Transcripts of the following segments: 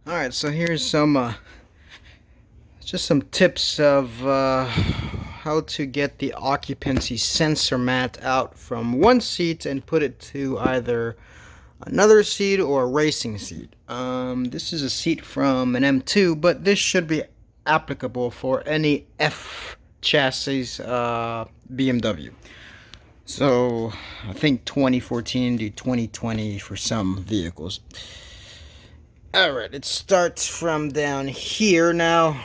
Alright, so here's some just some tips of how to get the occupancy sensor mat out from one seat and put it to either another seat or a racing seat. This is a seat from an M2, but this should be applicable for any F chassis BMW. So I think 2014 to 2020 for some vehicles. Alright, it starts from down here. Now,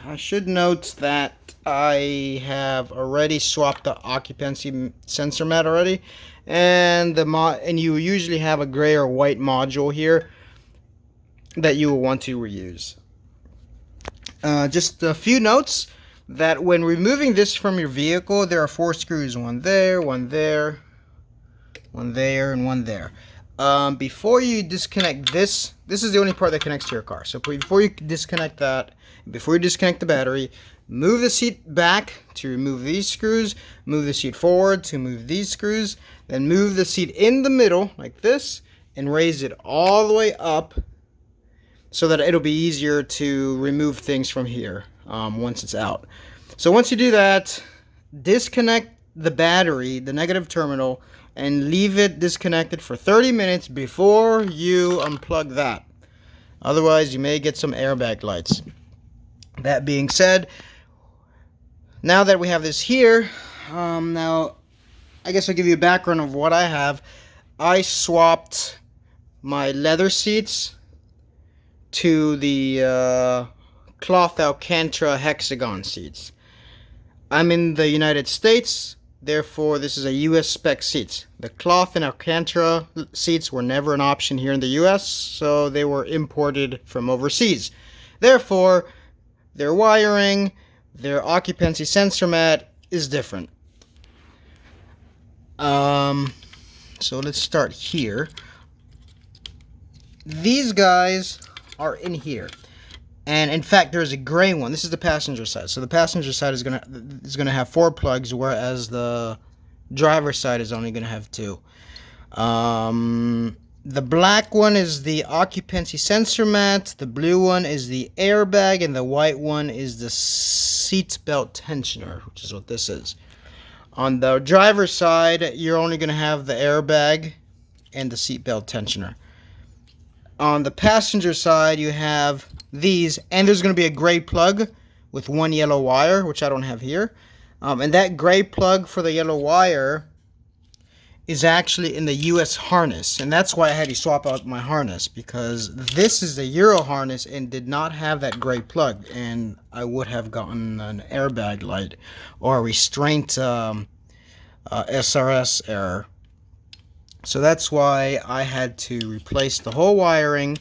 I should note that I have already swapped the occupancy sensor mat already, and you usually have a gray or white module here that you will want to reuse. Just a few notes that when removing this from your vehicle, there are 4 screws, one there, one there, one there, and one there. Before you disconnect this is the only part that connects to your car. So before you disconnect that, before you disconnect the battery, move the seat back to remove these screws, move the seat forward to move these screws, then move the seat in the middle like this and raise it all the way up so that it'll be easier to remove things from here once it's out. So once you do that, disconnect the battery, the negative terminal, and leave it disconnected for 30 minutes before you unplug that. Otherwise, you may get some airbag lights. That being said, now that we have this here, now I guess I'll give you a background of what I have. I swapped my leather seats to the cloth Alcantara hexagon seats. I'm in the United States, therefore this is a US spec seats. The cloth and Alcantara seats were never an option here in the US, so they were imported from overseas. Therefore, their wiring, their occupancy sensor mat is different. So let's start here. These guys are in here. And in fact, there's a gray one. This is the passenger side. So the passenger side is gonna have 4 plugs, whereas the driver's side is only gonna have 2. The black one is the occupancy sensor mat. The blue one is the airbag, and the white one is the seat belt tensioner, which is what this is. On the driver's side, you're only gonna have the airbag and the seat belt tensioner. On the passenger side, you have these, and there's going to be a gray plug with 1 yellow wire, which I don't have here. And that gray plug for the yellow wire is actually in the US harness, and that's why I had to swap out my harness, because this is the Euro harness and did not have that gray plug, and I would have gotten an airbag light or a restraint SRS error. So that's why I had to replace the whole wiring.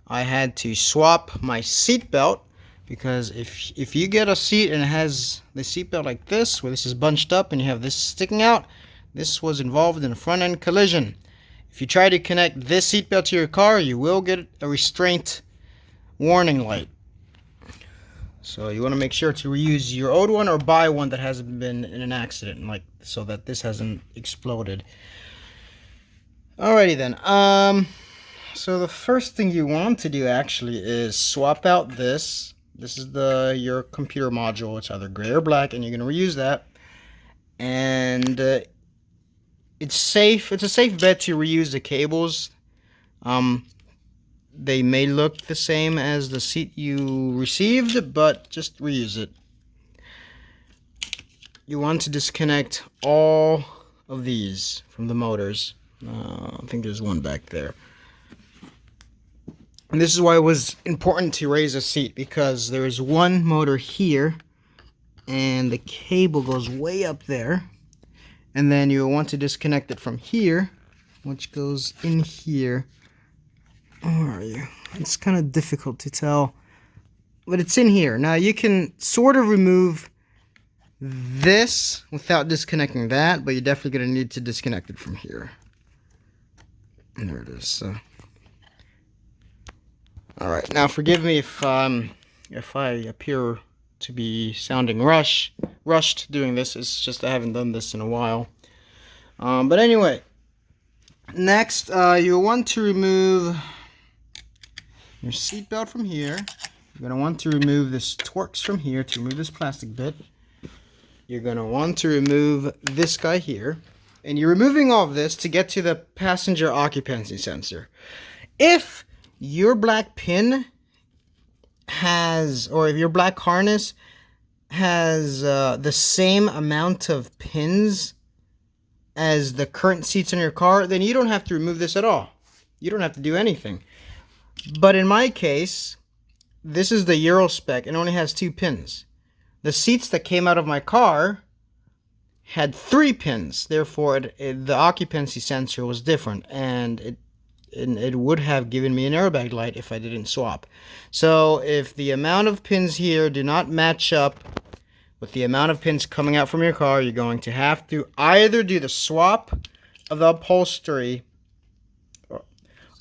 I had to swap my seat belt, because if you get a seat and it has the seat belt like this, where this is bunched up and you have this sticking out, this was involved in a front end collision. If you try to connect this seat belt to your car, you will get a restraint warning light. So you want to make sure to reuse your old one or buy one that hasn't been in an accident, like so that this hasn't exploded. Alrighty then. So the first thing you want to do actually is swap out this. This is your computer module. It's either gray or black, and you're going to reuse that. And it's safe. It's a safe bet to reuse the cables. They may look the same as the seat you received, but just reuse it. You want to disconnect all of these from the motors. I think there's one back there. And this is why it was important to raise a seat, because there's one motor here and the cable goes way up there, and then you'll want to disconnect it from here, which goes in here. Where are you? It's kind of difficult to tell, but it's in here. Now you can sort of remove this without disconnecting that, but you're definitely going to need to disconnect it from here. And there it is. Alright, now forgive me if I appear to be sounding rushed doing this. It's just I haven't done this in a while. But anyway, next you'll want to remove your seat belt from here. You're going to want to remove this Torx from here to remove this plastic bit. You're going to want to remove this guy here. And you're removing all of this to get to the passenger occupancy sensor. If your black pin has, or if your black harness has the same amount of pins as the current seats in your car, then you don't have to remove this at all. You don't have to do anything. But in my case, this is the Euro spec and only has 2 pins. The seats that came out of my car had 3 pins. Therefore, the occupancy sensor was different, and it would have given me an airbag light if I didn't swap. So if the amount of pins here do not match up with the amount of pins coming out from your car, you're going to have to either do the swap of the upholstery,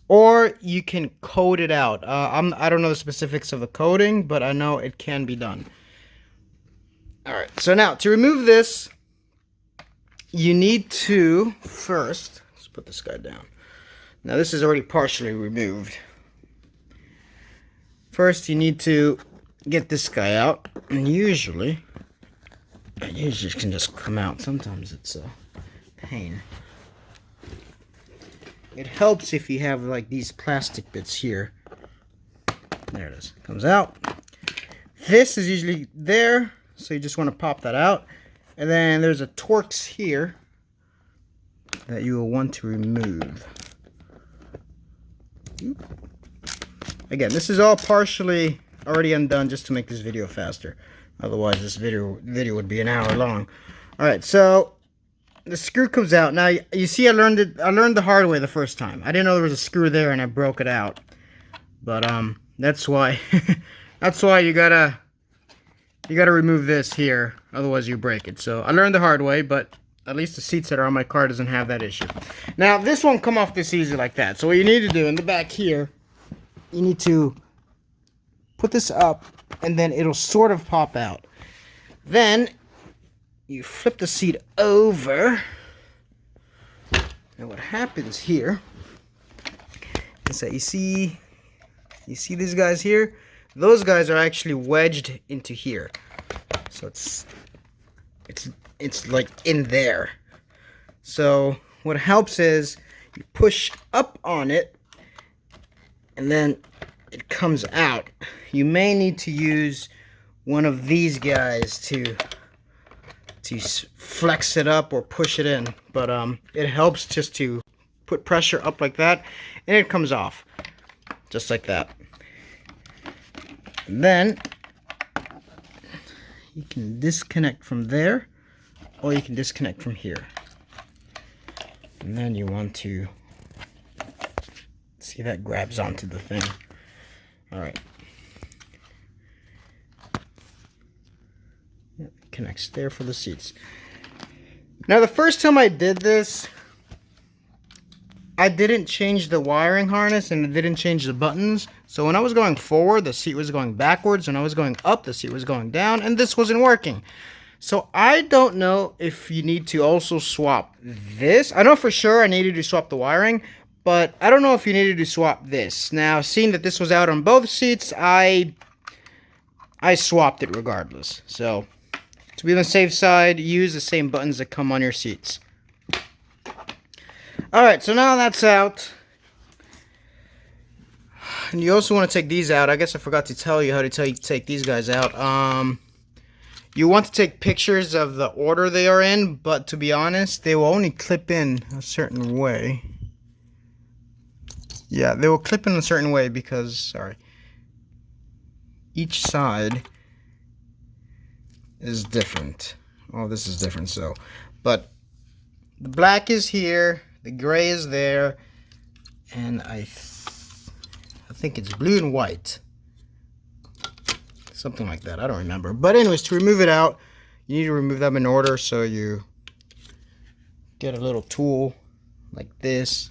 or you can code it out. I don't know the specifics of the coding, but I know it can be done. Alright, so now to remove this, you need to first, let's put this guy down. Now this is already partially removed. First you need to get this guy out, and usually it can just come out. Sometimes it's a pain. It helps if you have like these plastic bits here. There it is. Comes out. This is usually there, so you just want to pop that out. And then there's a Torx here that you will want to remove. Again, this is all partially already undone just to make this video faster. Otherwise, this video would be an hour long. All right, so the screw comes out. Now you see, I learned the hard way the first time. I didn't know there was a screw there, and I broke it out. But that's why that's why you gotta remove this here. Otherwise, you break it. So I learned the hard way, but at least the seats that are on my car doesn't have that issue. Now this won't come off this easy like that. So what you need to do in the back here, you need to put this up, and then it'll sort of pop out. Then you flip the seat over, and what happens here is that you see these guys here? Those guys are actually wedged into here. So it's like in there. So what helps is you push up on it, and then it comes out. You may need to use one of these guys to flex it up or push it in, but it helps just to put pressure up like that, and it comes off just like that. And then you can disconnect from there, or you can disconnect from here. And then you want to see that grabs onto the thing. All right. It connects there for the seats. Now the first time I did this, I didn't change the wiring harness and it didn't change the buttons. So when I was going forward, the seat was going backwards. When I was going up, the seat was going down, and this wasn't working. So I don't know if you need to also swap this. I know for sure I needed to swap the wiring, but I don't know if you needed to swap this. Now, seeing that this was out on both seats, I swapped it regardless. So to be on the safe side, use the same buttons that come on your seats. Alright, so now that's out. And you also want to take these out. I guess I forgot to tell you how to take these guys out. You want to take pictures of the order they are in, but to be honest, they will only clip in a certain way. Yeah, they will clip in a certain way because, sorry, each side is different. Oh, this is different, so. But the black is here, the gray is there, and I think it's blue and white. Something like that, I don't remember. But anyways, to remove it out, you need to remove them in order. So you get a little tool like this.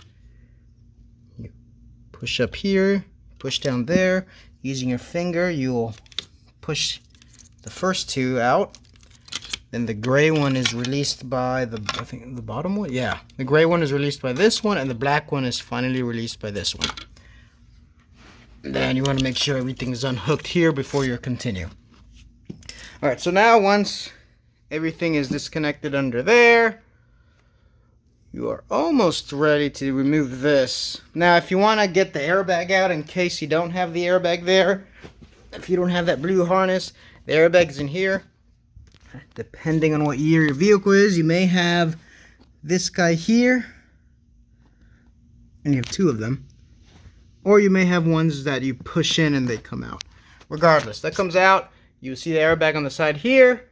You push up here, push down there. Using your finger, you'll push the first two out. Then the gray one is released by the, I think the bottom one? Yeah, the gray one is released by this one, and the black one is finally released by this one. Then you want to make sure everything is unhooked here before you continue. Alright, so now once everything is disconnected under there, you are almost ready to remove this. Now, if you want to get the airbag out in case you don't have the airbag there, if you don't have that blue harness, the airbag's in here. Depending on what year your vehicle is, you may have this guy here, and you have two of them. Or you may have ones that you push in and they come out. Regardless, that comes out. You see the airbag on the side here,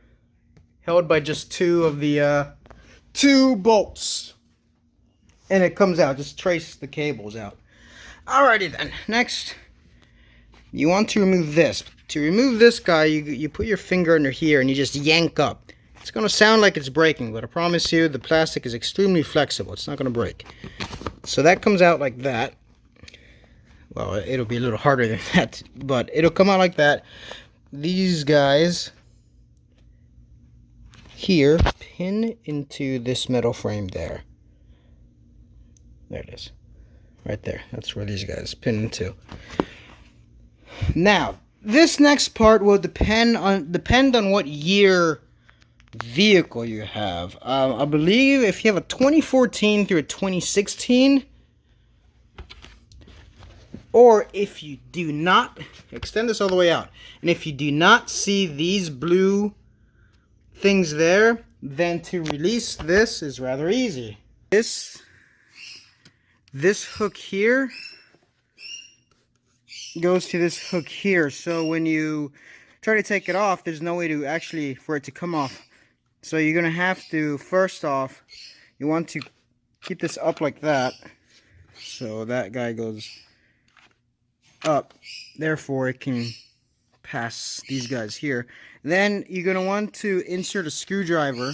held by just two of the two bolts. And it comes out. Just trace the cables out. Alrighty then. Next, you want to remove this. To remove this guy, you put your finger under here and you just yank up. It's going to sound like it's breaking, but I promise you the plastic is extremely flexible. It's not going to break. So that comes out like that. Well, it'll be a little harder than that, but it'll come out like that. These guys here pin into this metal frame there. There it is. Right there. That's where these guys pin into. Now, this next part will depend on what year vehicle you have. I believe if you have a 2014 through a 2016, or if you do not, extend this all the way out, and if you do not see these blue things there, then to release this is rather easy. This hook here goes to this hook here, so when you try to take it off, there's no way to actually for it to come off. So you're gonna have to, first off, you want to keep this up like that, so that guy goes up, therefore it can pass these guys here. Then you're going to want to insert a screwdriver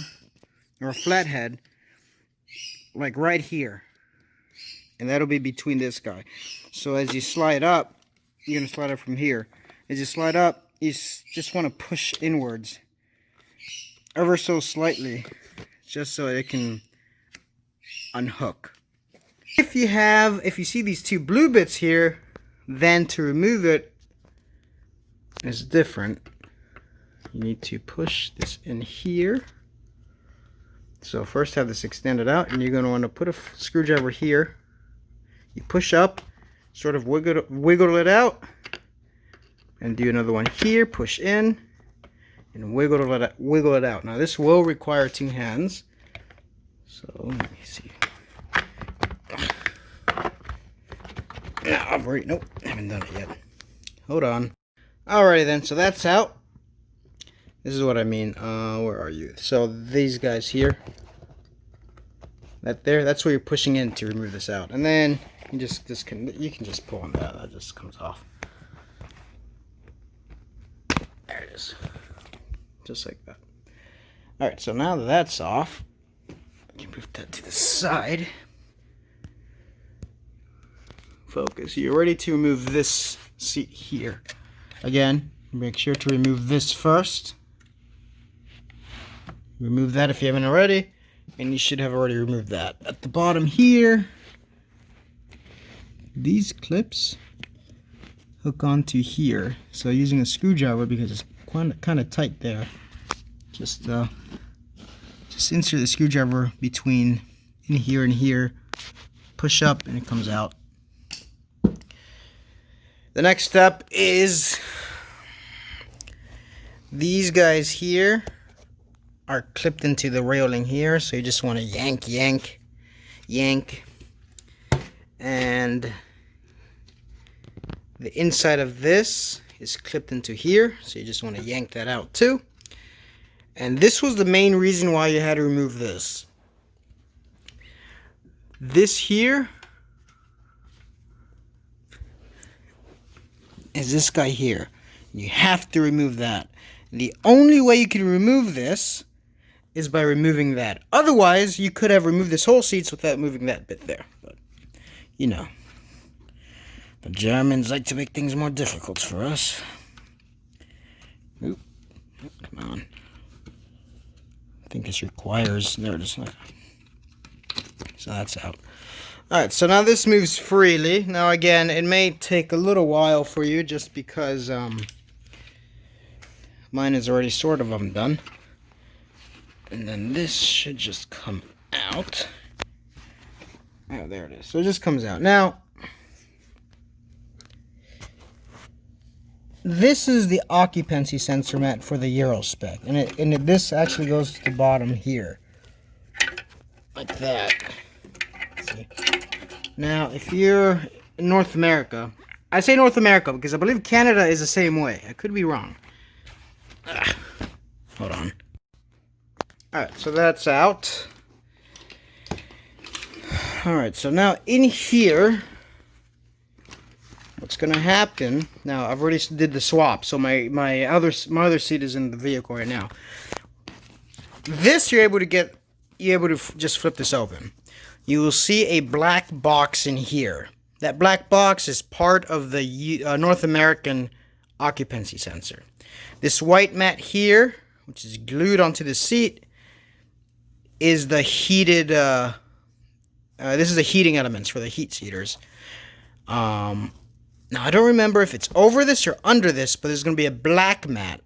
or a flathead like right here, and that'll be between this guy. So as you slide up, you're going to slide up from here. As you slide up, you just want to push inwards ever so slightly, just so it can unhook. If you see these two blue bits here, then to remove it is different. You need to push this in here. So first have this extended out, and you're going to want to put a screwdriver here. You push up, sort of wiggle it out, and do another one here. Push in and wiggle it out. Now this will require two hands. So let me see. Nope, I haven't done it yet. Hold on. Alrighty then, so that's out. This is what I mean. Where are you? So these guys here, that's where you're pushing in to remove this out, and then you can just pull on that. That just comes off. There it is, just like that. All right, so now that that's off, you move that to the side. Focus. You're ready to remove this seat here. Again, make sure to remove this first. Remove that if you haven't already, and you should have already removed that. At the bottom here, these clips hook onto here. So using a screwdriver, because it's kind of tight there, just insert the screwdriver between in here and here, push up, and it comes out. The next step is these guys here are clipped into the railing here, so you just want to yank, and the inside of this is clipped into here, so you just want to yank that out too. And this was the main reason why you had to remove this. This here is this guy here. You have to remove that. The only way you can remove this is by removing that. Otherwise, you could have removed this whole seat without moving that bit there. But, you know, the Germans like to make things more difficult for us. Oop. Come on. I think this requires... There it is. So that's out. Alright, so now this moves freely. Now again, it may take a little while for you just because mine is already sort of undone. And then this should just come out. Oh, there it is. So it just comes out. Now, this is the occupancy sensor mat for the Euro spec. And this actually goes to the bottom here. Like that. See? Now, if you're in North America, I say North America because I believe Canada is the same way. I could be wrong. Hold on. Alright, so that's out. Alright, so now in here, what's going to happen, now I've already did the swap, so my other seat is in the vehicle right now. This you're able to just flip this open. You will see a black box in here. That black box is part of the North American occupancy sensor. This white mat here, which is glued onto the seat, is the heated, this is the heating elements for the heat seaters. Now I don't remember if it's over this or under this, but there's going to be a black mat.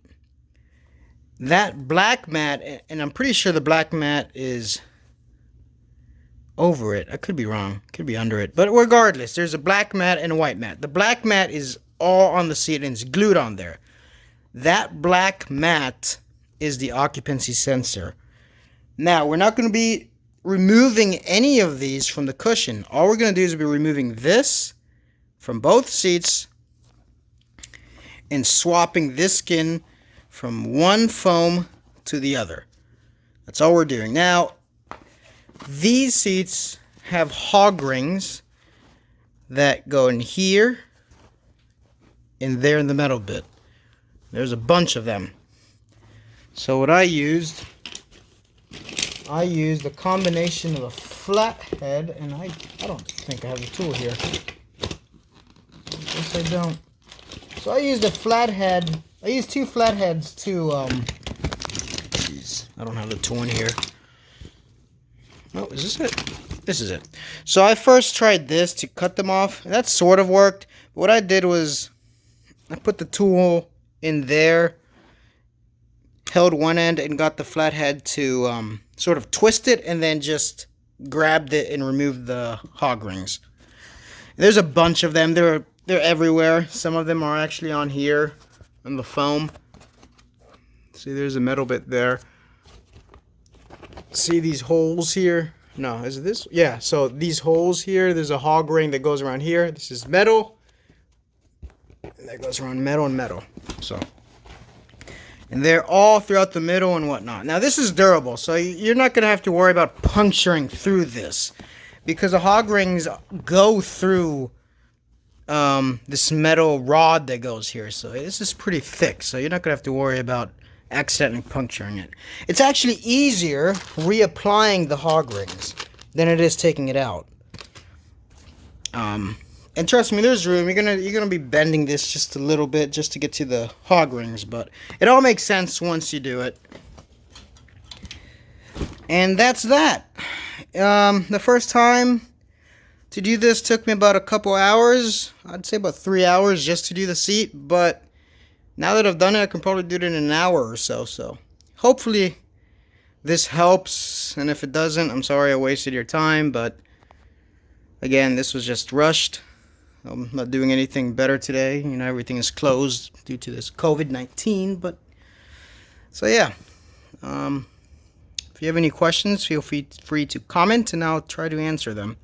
That black mat, and I'm pretty sure the black mat is over it. I could be wrong. Could be under it. But regardless, there's a black mat and a white mat. The black mat is all on the seat and it's glued on there. That black mat is the occupancy sensor. Now, we're not going to be removing any of these from the cushion. All we're going to do is be removing this from both seats and swapping this skin from one foam to the other. That's all we're doing. Now, these seats have hog rings that go in here and there in the metal bit. There's a bunch of them. So what I used a combination of a flat head, and I don't think I have the tool here. I guess I don't. So I used a flat head. I used two flat heads to, jeez, I don't have the tool in here. Oh, is this it? This is it. So I first tried this to cut them off. That sort of worked. But what I did was I put the tool in there, held one end, and got the flathead to sort of twist it, and then just grabbed it and removed the hog rings. There's a bunch of them. They're everywhere. Some of them are actually on here on the foam. See, there's a metal bit there. See these holes here? No, is it this? Yeah, so these holes here, there's a hog ring that goes around here. This is metal. And that goes around metal and metal. So, and they're all throughout the middle and whatnot. Now, this is durable, so you're not going to have to worry about puncturing through this, because the hog rings go through this metal rod that goes here. So this is pretty thick, so you're not going to have to worry about accidentally puncturing it. It's actually easier reapplying the hog rings than it is taking it out. And trust me, there's room. You're gonna be bending this just a little bit just to get to the hog rings, but it all makes sense once you do it. And that's that. The first time to do this took me about a couple hours. I'd say about 3 hours just to do the seat, but now that I've done it, I can probably do it in an hour or so. So hopefully this helps, and if it doesn't, I'm sorry I wasted your time, but again, this was just rushed. I'm not doing anything better today. You know, everything is closed due to this COVID-19, but so yeah. If you have any questions, feel free to comment, and I'll try to answer them.